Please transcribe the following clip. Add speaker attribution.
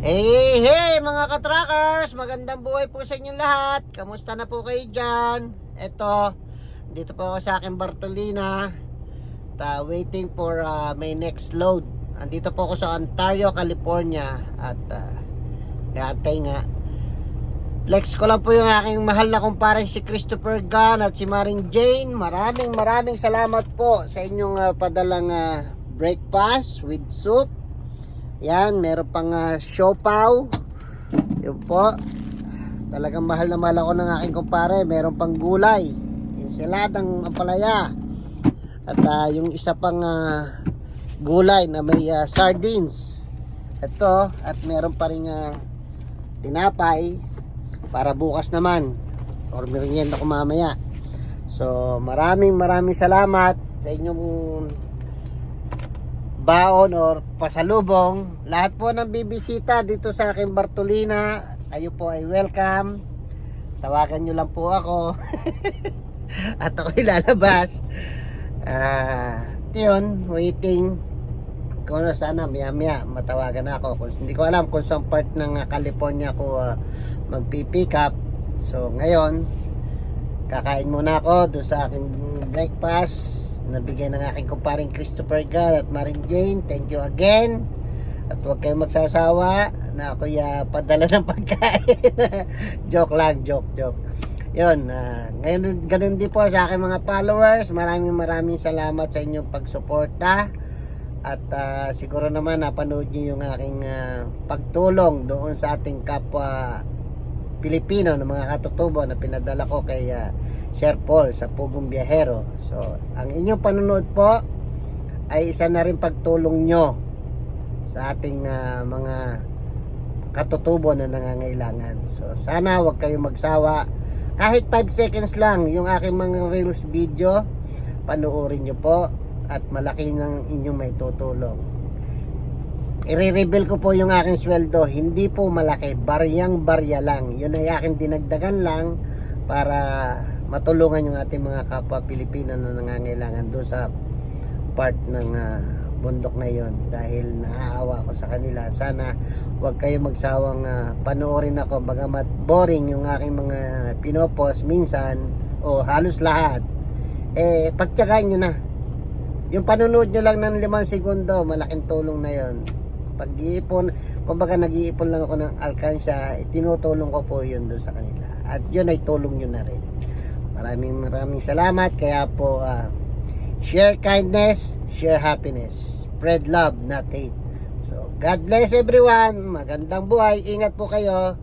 Speaker 1: Hey mga ka-trackers, magandang buhay po sa inyong lahat. Kamusta na po kayo dyan? Eto, dito po ako sa aking Bartolina, waiting for my next load. Andito po ako sa Ontario, California. At naantay nga. Flex ko lang po yung aking mahal na kumpare si Christopher Gunn at si Maring Jane. Maraming salamat po sa inyong padalang breakfast with soup. Yan, meron pang siopaw. Yun po. Talagang mahal na mahal ako ng aking kumpare. Meron pang gulay, ensaladang ampalaya. At yung isa pang gulay na may sardines. Ito, at meron pa rin tinapay para bukas naman or merienda ko mamaya. So maraming salamat sa inyong baon or pasalubong. Lahat po ng bibisita dito sa aking Bartolina, kayo po ay welcome. Tawagan nyo lang po ako at ako'y lalabas. Yun, waiting kung sana maya matawagan ako. Hindi ko alam kung saan part ng California ko magpipick up. So ngayon kakain muna ako doon sa aking breakfast nabigay ng aking kumparing Christopher Gunn at Maring Jane. Thank you again. At huwag kayong magsasawa na ako'y padala ng pagkain. Joke lang, joke. Yun, ngayon ganun din po sa aking mga followers. Maraming salamat sa inyong pagsuporta. At siguro naman napanood nyo yung aking pagtulong doon sa ating kapwa Pilipino ng mga katutubo na pinadala ko kay Sir Paul sa Pugong Biyahero. So ang inyong panonood po ay isa na rin pagtulong nyo sa ating mga katutubo na nangangailangan. So sana wag kayong magsawa, kahit 5 seconds lang yung aking mga reels video, panoorin nyo po at malaki ng inyong may tutulong. I-reveal ko po yung aking sweldo, hindi po malaki, baryang-barya lang. Yun ay aking dinagdagan lang para matulungan yung ating mga kapwa Pilipino na nangangailangan doon sa part ng bundok na yon. Dahil naaawa ko sa kanila. Sana wag kayo magsawang panoorin ako, bagamat boring yung aking mga pinopost minsan o halos lahat. Pagtiyagain nyo na. Yung panonood nyo lang ng 5 segundo, malaking tulong na yon. Pag-iipon, kumbaga nag-iipon lang ako ng alkansya, tinutulong ko po yun doon sa kanila. At yun ay tulong nyo na rin. Maraming salamat. Kaya po, share kindness, share happiness. Spread love, not hate. So, God bless everyone. Magandang buhay. Ingat po kayo.